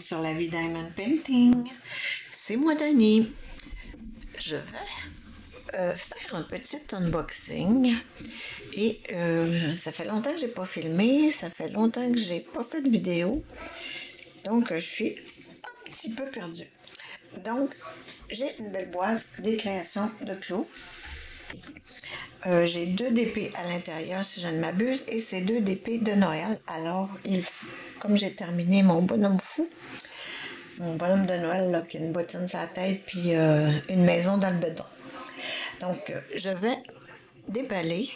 sur la vie Diamond Painting. C'est moi, Dani. Je vais faire un petit unboxing. Et ça fait longtemps que j'ai pas filmé, ça fait longtemps que j'ai pas fait de vidéo. Donc, je suis un petit peu perdue. Donc, j'ai une belle boîte des créations de Clos. J'ai 2 DP à l'intérieur, si je ne m'abuse, et c'est 2 DP de Noël. Alors, comme j'ai terminé mon bonhomme fou, mon bonhomme de Noël, là, qui a une bottine sur la tête, puis une maison dans le bedon. Donc, je vais déballer.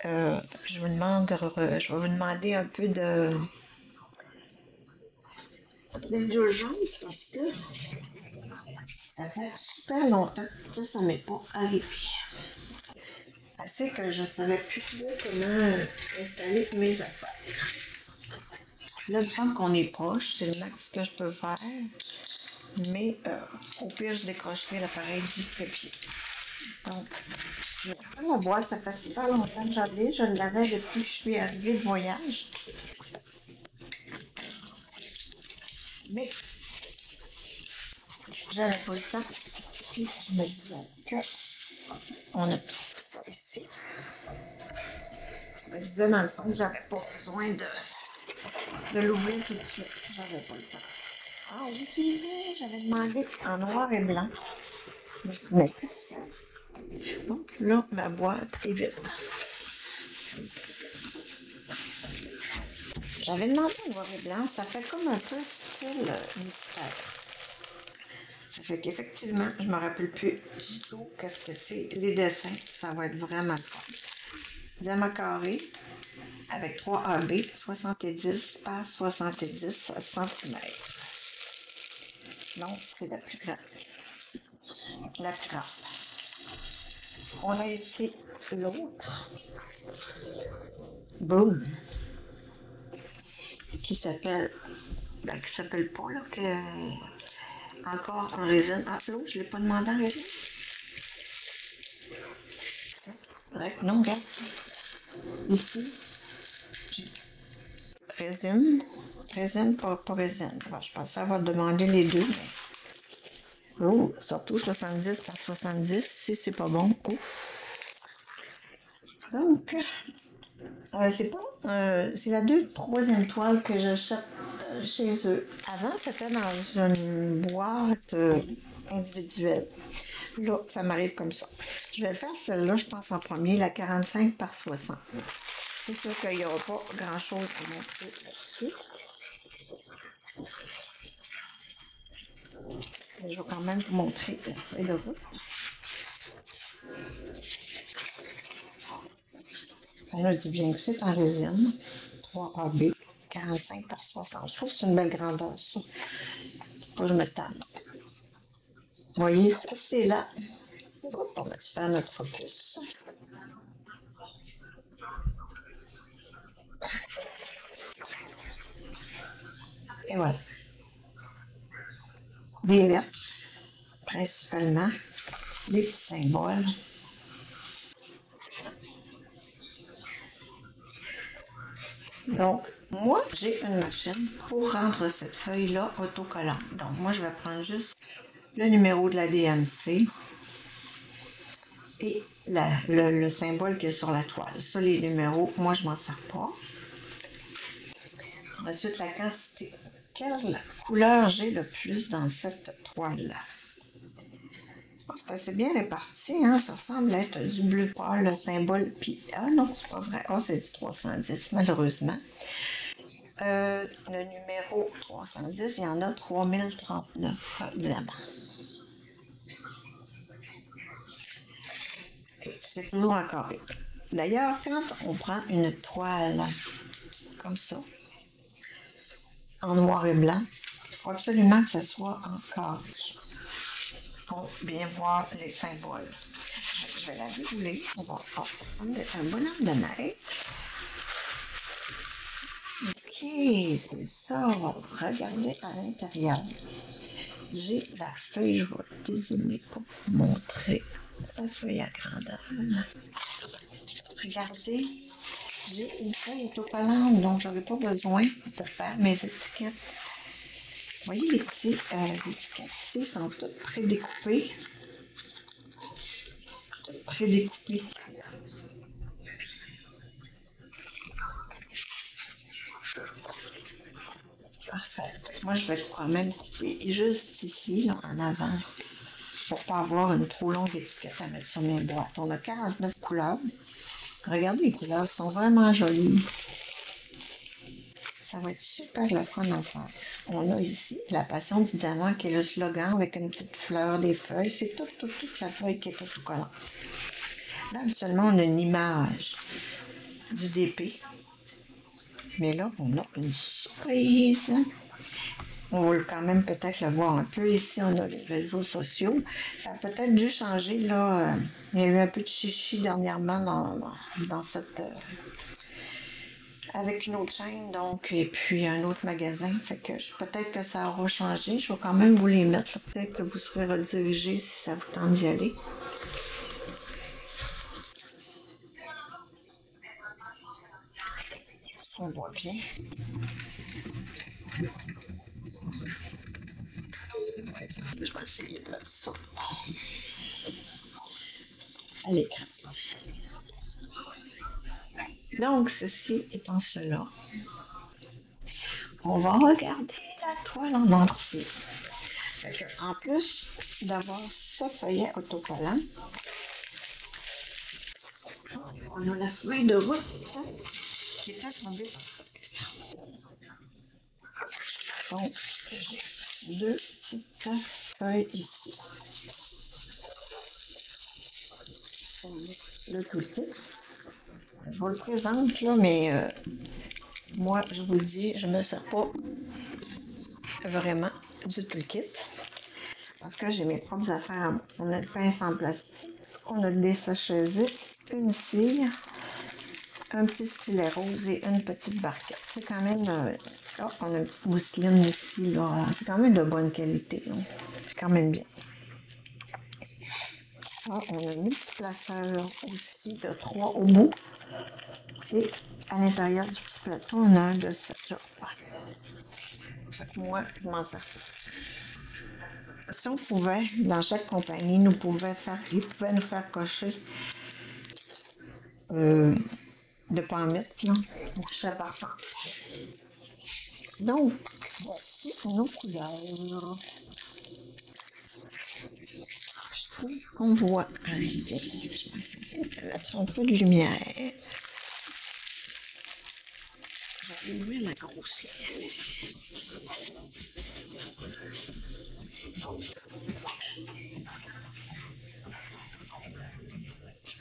Je vais vous demander un peu d'indulgence parce que ça fait super longtemps que ça m'est pas arrivé. Assez que je savais plus trop comment installer mes affaires. Là, il me semble qu'on est proche, c'est le max que je peux faire. Mais au pire, je décrocherai l'appareil du trépied. Donc, je vais prendre la boîte, ça fait super longtemps que j'avais. Je l'avais depuis que je suis arrivée de voyage. Mais j'avais pas le temps. Puis je me disais qu'on a tout ça ici. Je me disais dans le fond que j'avais pas besoin de l'ouvrir tout de suite. J'avais pas le temps. Ah oui, c'est vrai, j'avais demandé en noir et blanc. Je me souviens plus de ça. Donc là, ma boîte est vide. J'avais demandé en noir et blanc, ça fait comme un peu style mystère. Ça fait qu'effectivement, je me rappelle plus du tout qu'est-ce que c'est. Les dessins, ça va être vraiment le fun. Diamant carré avec 3 AB, 70 par 70 cm. Donc, c'est la plus grande. La plus grande. On a ici l'autre. Boom. Qui s'appelle pas, là, encore en résine. Ah, l'autre, je ne l'ai pas demandé en résine. Bref, non, regarde. Ici, j'ai résine. Résine, pas résine. Bon, je pense que ça va demander les deux, mais... Oh, surtout 70 par 70, si c'est pas bon. Ouf. Donc, c'est la troisième toile que j'achète chez eux. Avant, c'était dans une boîte individuelle. Là, ça m'arrive comme ça. Je vais faire celle-là, je pense, en premier, la 45 par 60. C'est sûr qu'il n'y aura pas grand-chose à montrer là-dessus. Mais je vais quand même vous montrer la feuille de route. Ça nous dit bien que c'est en résine. 3AB, 45 par 60. Je trouve que c'est une belle grandeur, ça. Faut que je me tanne. Vous voyez, ça, c'est là. On va faire notre focus. Et voilà. Des lettres, principalement. Des petits symboles. Donc, moi, j'ai une machine pour rendre cette feuille-là autocollante. Donc, moi, je vais prendre juste le numéro de la DMC et le symbole qui est sur la toile. Ça, les numéros, moi, je m'en sers pas. Ensuite, la quantité. Quelle couleur j'ai le plus dans cette toile? C'est assez bien réparti, hein? Ça semble être du bleu pâle, le symbole. Puis, ah non, c'est pas vrai. Oh, c'est du 310, malheureusement. Le numéro 310, il y en a 3039 diamants. C'est toujours en carré. D'ailleurs, quand on prend une toile comme ça, en noir et blanc, il faut absolument que ça soit en carré pour bien voir les symboles. Je vais la dérouler. On va voir. Ça semble être un bonhomme de neige. Ok, c'est ça. Regardez à l'intérieur. J'ai la feuille, je vais dézoomer pour vous montrer la feuille à grandeur. Regardez, j'ai une feuille autocollante, donc j'aurais pas besoin de faire mes étiquettes. voyez les petits étiquettes ici, sont toutes prédécoupées. Toutes prédécoupées. Parfait. Moi, je vais quand même couper juste ici, là, en avant, pour pas avoir une trop longue étiquette à mettre sur mes boîtes. On a 49 couleurs. Regardez, les couleurs sont vraiment jolies. Ça va être super le fun à faire. On a ici la passion du diamant qui est le slogan avec une petite fleur, des feuilles. C'est toute la feuille qui est tout collant. Là, actuellement, on a une image du DP. Mais là, on a une surprise. On va quand même peut-être le voir un peu. Ici, on a les réseaux sociaux. Ça a peut-être dû changer, là. Il y a eu un peu de chichi dernièrement dans cette... avec une autre chaîne, donc, et puis un autre magasin. Fait que peut-être que ça aura changé. Je vais quand même vous les mettre, là. Peut-être que vous serez redirigé si ça vous tente d'y aller. On voit bien. Je vais essayer de mettre ça à l'écran. Donc, ceci étant cela, on va regarder la toile en entier. Fait que, en plus d'avoir ce feuillet autocollant, on a la feuille de route qui est tombée par terre. Donc, j'ai deux petites feuilles ici. Le toolkit. Je vous le présente là, mais moi, je vous le dis, je ne me sers pas vraiment du toolkit parce que j'ai mes propres affaires. On a le pince en plastique, on a des sachets zip, une cire, un petit stylet rose et une petite barquette. C'est quand même... oh, on a une petite mousseline ici, là. C'est quand même de bonne qualité. C'est quand même bien. Ah, on a un petit placeur aussi de 3 au bout. Et à l'intérieur du petit plateau, on a un de 7. Fait que moi, je m'en sers. Si on pouvait, dans chaque compagnie, ils pouvaient nous faire cocher de ne pas en mettre, là. Je serais partante. Donc, voici nos couleurs. Je trouve qu'on voit. Allez, je pense qu'il va mettre un peu de lumière. Je vais ouvrir la grosse lumière.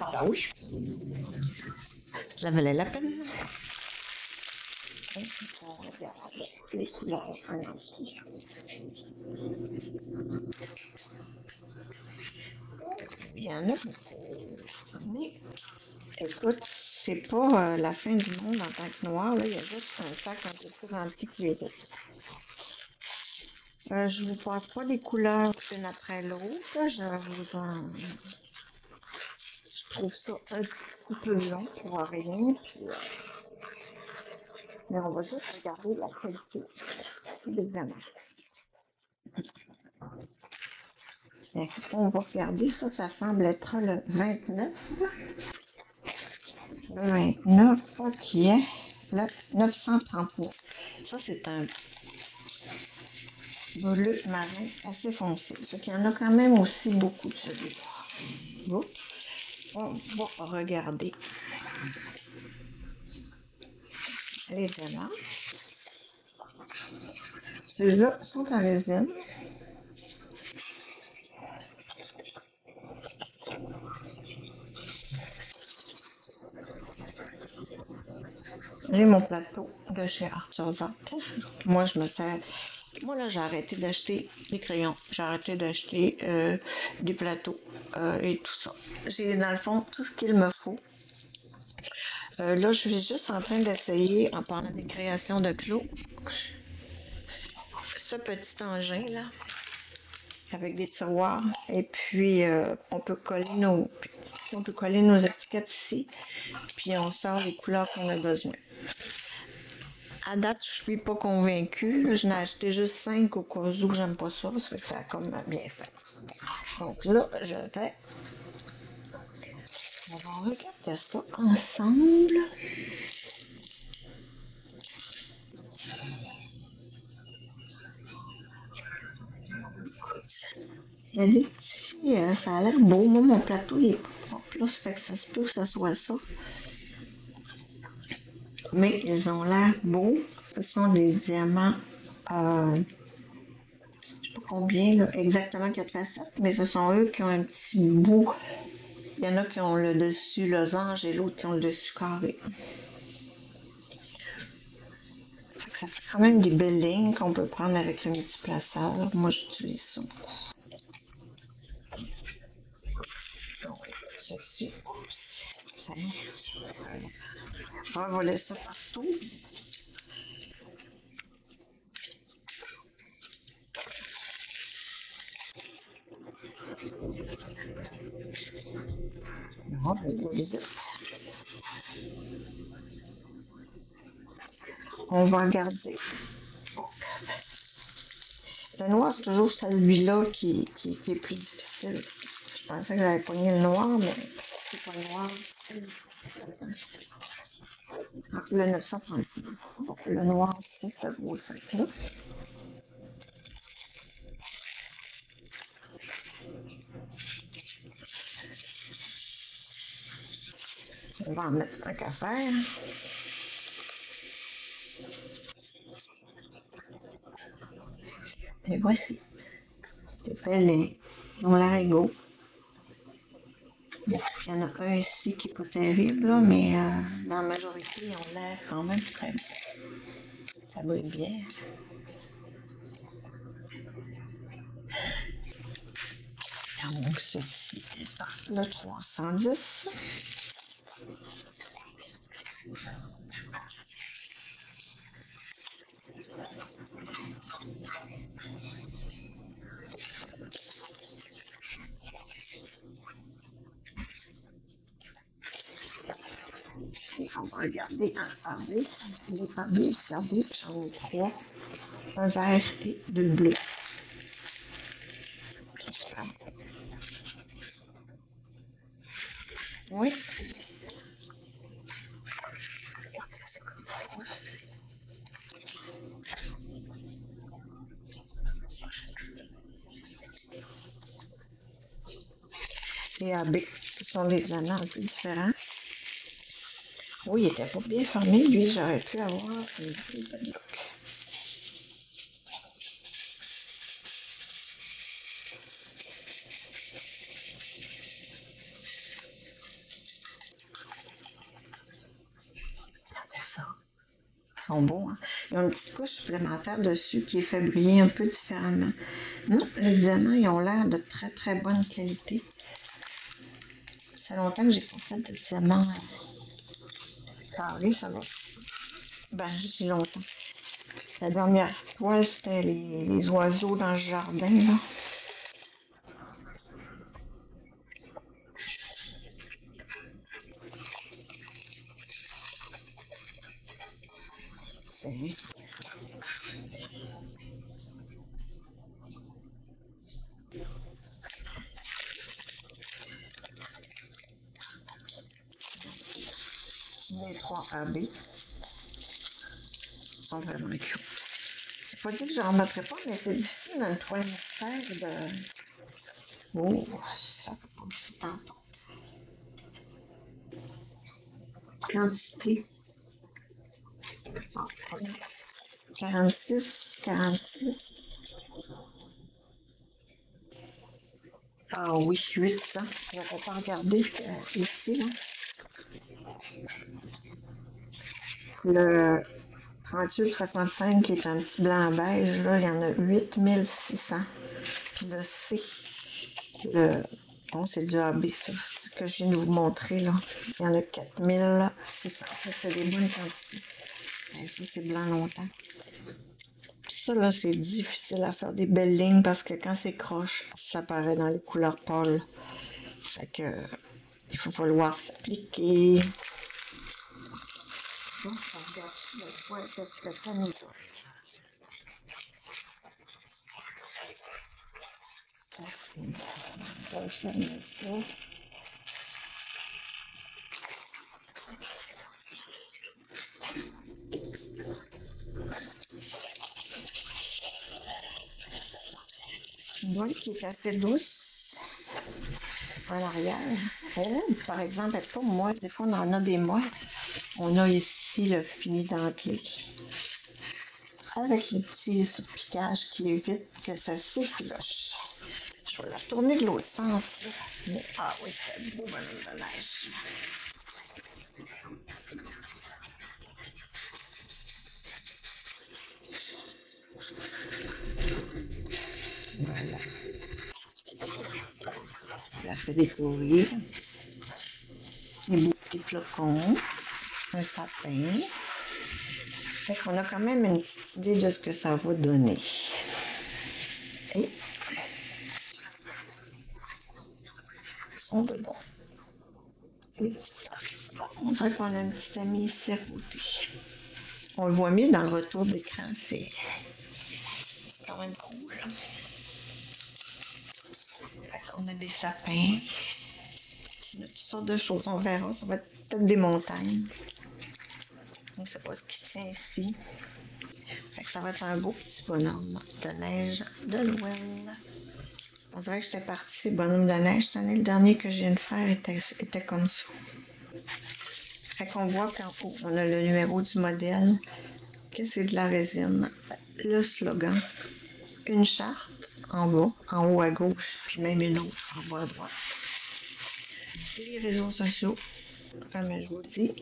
Ah oui. Cela valait la peine. Et on regarde les couleurs en entier. Il y en a beaucoup. Mais écoute, c'est pas la fin du monde en tant que noir. Là. Il y a juste un sac un peu plus rempli que les autres. Je vous passe pas les couleurs une après l'autre. Je trouve ça un petit peu long pour rien. Puis, mais on va juste regarder la qualité des examens. Tiens, on va regarder ça. Ça semble être le 29. Le 29 qui est le 939. Ça, c'est un bleu marin assez foncé. Ce qu'il y en a quand même aussi beaucoup de celui-là. Bon, on va regarder les diamants. Ceux-là sont en résine. J'ai mon plateau de chez Arthur-Art. Moi, je me sers... Moi, là, j'ai arrêté d'acheter des crayons. J'ai arrêté d'acheter des plateaux et tout ça. J'ai, dans le fond, tout ce qu'il me faut. Là, je suis juste en train d'essayer, en parlant des créations de Clos, ce petit engin, là, avec des tiroirs. Et puis, on peut coller nos étiquettes ici. Puis, on sort les couleurs qu'on a besoin. à date, je suis pas convaincue. Là, je n'ai acheté juste 5 au cas où que j'aime pas ça. Ça fait que ça a comme bien fait. Donc là, on va regarder ça ensemble. Il y a des petits, ça a l'air beau. Moi, mon plateau, il est pas plus, fait que ça se peut que ça soit ça. Mais ils ont l'air beaux. Ce sont des diamants, je sais pas combien là, exactement qu'il y a de facettes, mais ce sont eux qui ont un petit bout. Il y en a qui ont le dessus losange et l'autre qui ont le dessus carré. Fait que ça fait quand même des belles lignes qu'on peut prendre avec le multiplaceur. Moi, j'utilise ça. Donc, ceci, oups, ça marche. On va voler ça partout. On va la visite. On va regarder. Le noir, c'est toujours celui-là qui est plus difficile. Je pensais que j'avais pogné le noir, mais c'est pas le noir. Le 936. Donc, le noir, c'est ce gros sac-là. On va en mettre un qu'à faire. Et voici. C'est belle dans l'arigot. Bon, il y en a un ici qui n'est pas terrible, là, mais dans la majorité, ils ont l'air quand même très bien. Ça brille bien. Donc, ceci est le 310. Et on va regarder un pavé. Les pavés, regardez, j'en ai 3. Un vert et 2 bleus. Super. Oui. Et AB, ce sont des diamants un peu différents. Oui, il était pas bien fermé, lui, j'aurais pu avoir une belle look. Regardez ça. Ils sont beaux, hein? Ils ont une petite couche supplémentaire dessus qui est fait briller un peu différemment. Non, les diamants, ils ont l'air de très très bonne qualité. Ça fait longtemps que j'ai pas fait de diamants carrés, ça va. Ben, je dis longtemps. La dernière fois, c'était les oiseaux dans le jardin, là. C'est... Les 3 AB sont vraiment cute. C'est pas dit que j'en remettrai pas, mais c'est difficile dans le toile mystère de... Oh, ça peut pas aussi tantôt. Quantité. Oh, 46, 46. Ah oui, 800. J'aurais pas regardé ici, là. Le 3865 qui est un petit blanc beige, là, il y en a 8600. Puis le C, le... Bon, c'est du AB, ça, ce que je viens de vous montrer, là. Il y en a 4600. Ça, c'est des bonnes quantités. Et ça, c'est blanc longtemps. Puis ça, là, c'est difficile à faire des belles lignes parce que quand c'est croche, ça paraît dans les couleurs pâles. Fait que il faut falloir s'appliquer. des fois, qu'est-ce que ça nous donne? Ça, on va fermer ça. Une boîte qui est assez douce en arrière. Elle, par exemple, elle est pas moite. Des fois, on en a des moites. On a ici le fini dentelé. Avec le petit piquage qui évite que ça s'effiloche. Je vais la tourner de l'autre sens. Mais, ah oui, c'est un beau bonhomme de neige. Voilà. Je la fais découvrir. Des beaux petits flocons. Un sapin. Fait qu'on a quand même une petite idée de ce que ça va donner. Et son dedans. On dirait qu'on a un petit ami ici à côté. On le voit mieux dans le retour d'écran, c'est quand même cool. Fait qu'on a des sapins. On a toutes sortes de choses. On verra, ça va être peut-être des montagnes. On ne sait pas ce qui tient ici. Fait que ça va être un beau petit bonhomme de neige de Noël. On dirait que j'étais partie bonhomme de neige cette année. Le dernier que je viens de faire était comme ça. Fait qu'on voit qu'en haut, on a le numéro du modèle, que c'est de la résine. Le slogan, une charte en bas, en haut à gauche, puis même une autre en bas à droite. Les réseaux sociaux, comme je vous dis,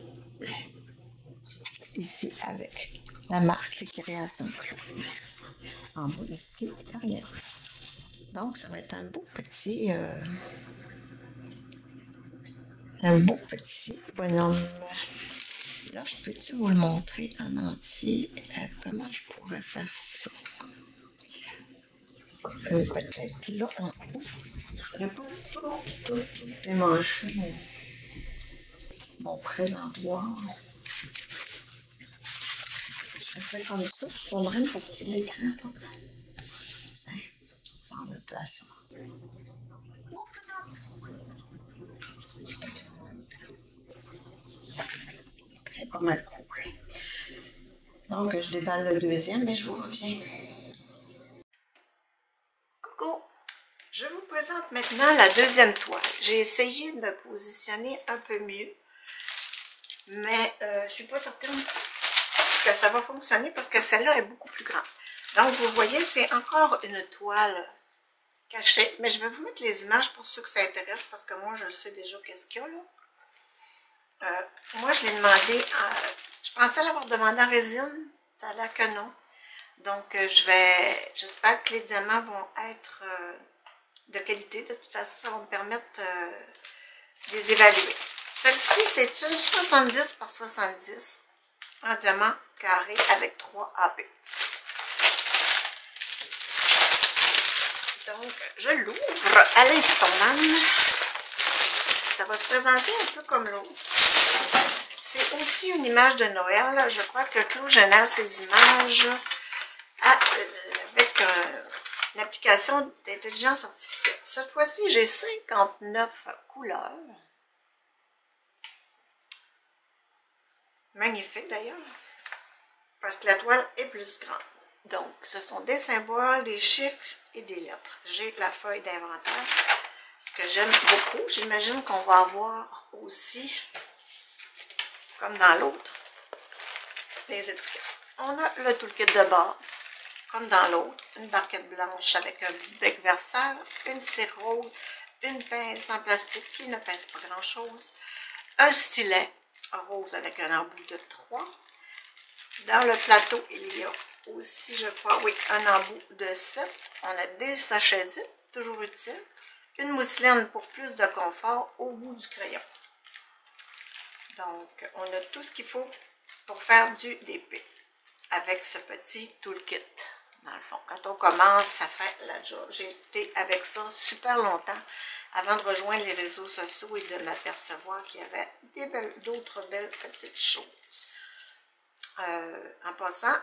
ici avec la marque Les Créations Claude. En bas ici, il n'y a rien. Donc, ça va être un beau petit bonhomme. Là, je peux-tu vous le montrer en entier? Comment je pourrais faire ça? Peut-être là en haut. Je n'ai pas tout démanché mon présentoir. Je fais comme ça, je tournerai une petite écran. Tiens, ça en a place. C'est pas mal cool. Donc, je déballe le deuxième, mais je vous reviens. Coucou! Je vous présente maintenant la deuxième toile. J'ai essayé de me positionner un peu mieux, mais je ne suis pas certaine que ça va fonctionner parce que celle-là est beaucoup plus grande. Donc, vous voyez, c'est encore une toile cachée, mais je vais vous mettre les images pour ceux que ça intéresse parce que moi, je sais déjà qu'est-ce qu'il y a là. Moi, je l'ai demandé, je pensais l'avoir demandé en résine, ça a l'air que non. Donc, j'espère que les diamants vont être de qualité. De toute façon, ça va me permettre de les évaluer. Celle-ci, c'est une 70 par 70 en diamant carré avec 3 AP. Donc, je l'ouvre à l'instant même. Ça va se présenter un peu comme l'autre. C'est aussi une image de Noël. Je crois que Claude génère ces images avec une application d'intelligence artificielle. Cette fois-ci, j'ai 59 couleurs. Magnifique d'ailleurs, parce que la toile est plus grande. Donc, ce sont des symboles, des chiffres et des lettres. J'ai la feuille d'inventaire, ce que j'aime beaucoup. J'imagine qu'on va avoir aussi, comme dans l'autre, les étiquettes. On a le toolkit de base, comme dans l'autre, une barquette blanche avec un bec verseur, une cire rose, une pince en plastique qui ne pince pas grand-chose, un stylet rose avec un embout de 3. Dans le plateau, il y a aussi, je crois, oui, un embout de 7. On a des sachets zip, toujours utile. Une mousseline pour plus de confort au bout du crayon. Donc, on a tout ce qu'il faut pour faire du DP avec ce petit toolkit. Dans le fond, quand on commence, ça fait la job. J'ai été avec ça super longtemps avant de rejoindre les réseaux sociaux et de m'apercevoir qu'il y avait d'autres belles petites choses. En passant,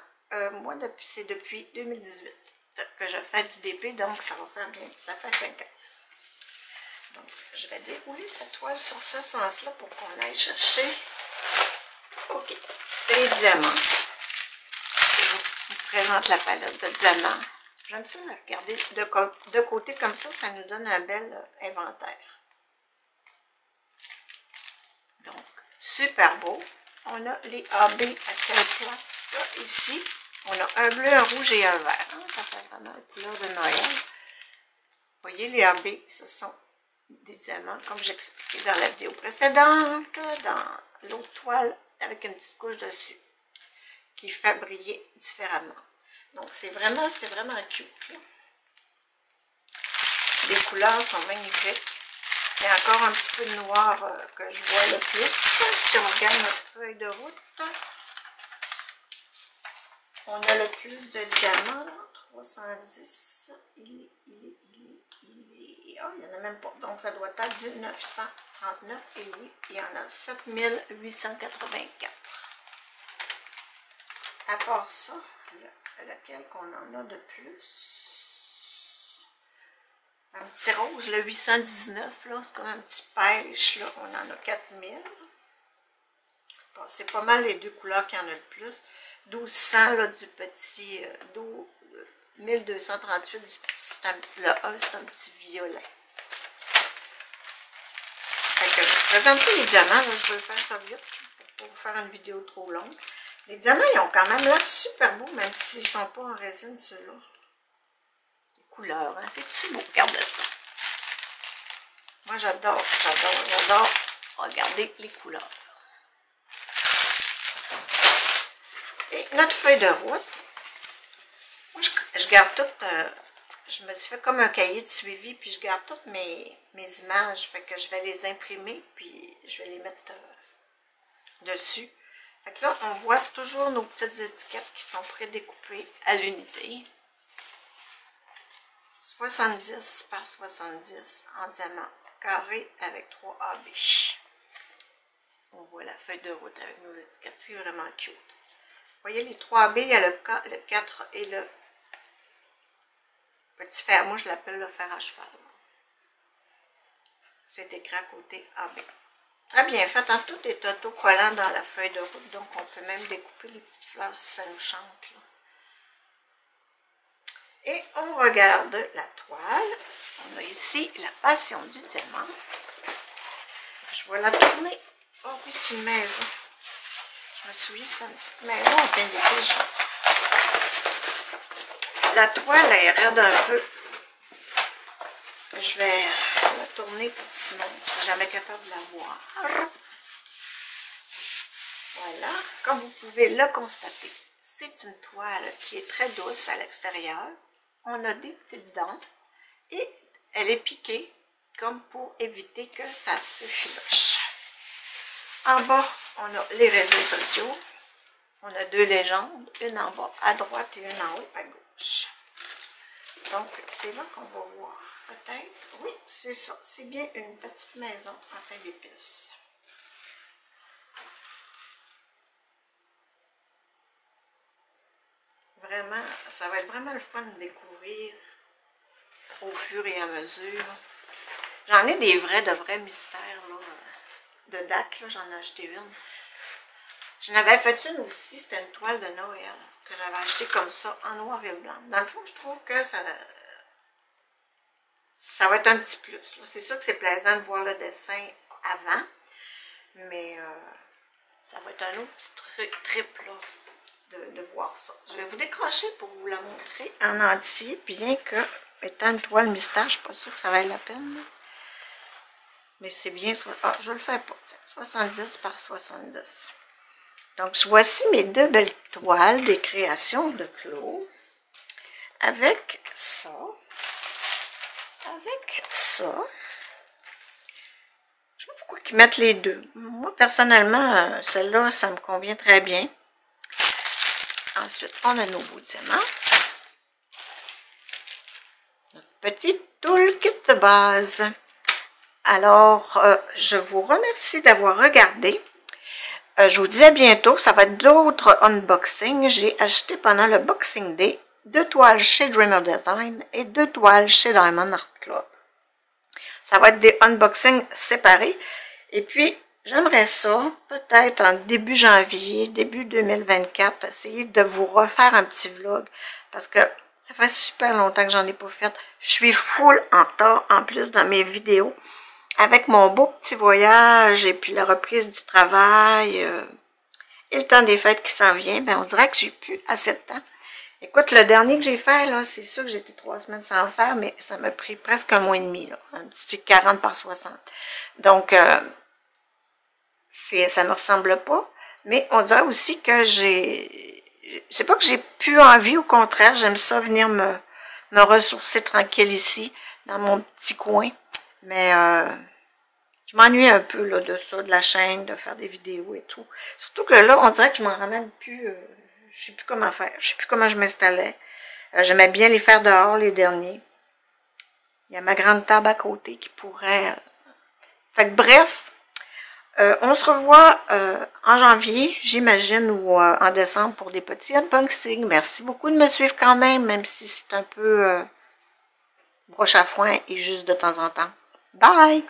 moi, c'est depuis 2018 que je fais du DP, donc ça va faire bien, ça fait 5 ans. Donc, je vais dérouler la toile sur ce sens-là pour qu'on aille chercher, ok, les diamants. Je vous présente la palette de diamants. J'aime ça la regarder de côté comme ça nous donne un bel inventaire. Donc, super beau. On a les AB à quelle place? Ici, on a un bleu, un rouge et un vert. Ça fait vraiment la couleur de Noël. Vous voyez, les AB, ce sont des diamants, comme j'expliquais dans la vidéo précédente, dans l'autre toile, avec une petite couche dessus, qui fait briller différemment. Donc, c'est vraiment cute, là. Les couleurs sont magnifiques. Il y a encore un petit peu de noir que je vois le plus. Si on regarde notre feuille de route, on a le plus de diamants, là, 310. Il est... Oh, il n'y en a même pas. Donc, ça doit être du 939. Et oui, il y en a 7884. À part ça, lequel qu'on en a de plus? Un petit rose, le 819, là, c'est comme un petit pêche, là, on en a 4000. Bon, c'est pas mal les deux couleurs qu'il y en a le plus. 1200, là, du petit, 1238 du petit, le 1, c'est un petit violet. Fait que je vous présente les diamants, là, je vais faire ça vite, pour pas vous faire une vidéo trop longue. Les diamants, ils ont quand même l'air super beaux, même s'ils ne sont pas en résine, ceux-là. Couleurs, hein? C'est-tu beau? Regardez ça. Moi, j'adore regarder les couleurs. Et notre feuille de route, moi, je garde toutes, je me suis fait comme un cahier de suivi, puis je garde toutes mes images, fait que je vais les imprimer, puis je vais les mettre dessus. Fait que là, on voit toujours nos petites étiquettes qui sont prédécoupées à l'unité. 70 par 70 en diamant carré avec 3 AB. On voit la feuille de route avec nos étiquettes, c'est vraiment cute. Vous voyez les 3 AB, il y a le 4 et le petit fer. Moi, je l'appelle le fer à cheval. C'est écrit à côté AB. Très bien fait, hein? Tout est autocollant dans la feuille de route, donc on peut même découper les petites fleurs si ça nous chante, là. Et on regarde la toile. On a ici la passion du diamant. Je vais la tourner. Oh oui, c'est une maison. Je me souviens, c'est une petite maison en plein d'épiges. La toile est raide un peu. Je vais la tourner parce que sinon, je ne serai jamais capable de la voir. Voilà, comme vous pouvez le constater, c'est une toile qui est très douce à l'extérieur. On a des petites dents et elle est piquée comme pour éviter que ça se filoche. En bas, on a les réseaux sociaux. On a 2 légendes, une en bas à droite et une en haut à gauche. Donc, c'est là qu'on va voir. Peut-être, oui, c'est ça. C'est bien une petite maison en pain d'épices. Vraiment, ça va être vraiment le fun de découvrir au fur et à mesure. J'en ai des vrais, de vrais mystères, là, de date, là, j'en ai acheté une. J'en avais fait une aussi, c'était une toile de Noël, que j'avais acheté comme ça, en noir et blanc. Dans le fond, je trouve que ça va être un petit plus. C'est sûr que c'est plaisant de voir le dessin avant, mais ça va être un autre petit trip, là. De voir ça. Je vais vous décrocher pour vous la montrer en entier, bien que, étant une toile mystère, je ne suis pas sûre que ça vaille la peine. Là. Mais c'est bien, ah, je le fais pas, tiens, 70 par 70. Donc, voici mes 2 belles toiles des créations de Claude, avec ça, je ne sais pas pourquoi ils mettent les deux. Moi, personnellement, celle-là, ça me convient très bien. Ensuite, on a nos beaux diamants. Notre petit toolkit de base. Alors, je vous remercie d'avoir regardé. Je vous dis à bientôt. Ça va être d'autres unboxings. J'ai acheté pendant le Boxing Day 2 toiles chez Dreamer Design et 2 toiles chez Diamond Art Club. Ça va être des unboxings séparés. Et puis, j'aimerais ça, peut-être en début janvier, début 2024, essayer de vous refaire un petit vlog. Parce que ça fait super longtemps que j'en ai pas fait. Je suis full en retard, en plus, dans mes vidéos. Avec mon beau petit voyage et puis la reprise du travail et le temps des fêtes qui s'en vient, ben on dirait que j'ai plus assez de temps. Écoute, le dernier que j'ai fait, là, c'est sûr que j'ai été 3 semaines sans faire, mais ça m'a pris presque un mois et demi, là. Un petit 40 par 60. Donc, ça me ressemble pas. Mais on dirait aussi que c'est pas que j'ai plus envie, au contraire, j'aime ça venir me ressourcer tranquille ici, dans mon petit coin. Mais, je m'ennuie un peu, là, de ça, de la chaîne, de faire des vidéos et tout. Surtout que là, on dirait que je m'en ramène plus, je sais plus comment faire, je sais plus comment je m'installais. J'aimais bien les faire dehors, les derniers. Il y a ma grande table à côté qui pourrait... Fait que bref, on se revoit en janvier, j'imagine, ou en décembre pour des petits unboxings. Merci beaucoup de me suivre quand même si c'est un peu broche à foin et juste de temps en temps. Bye!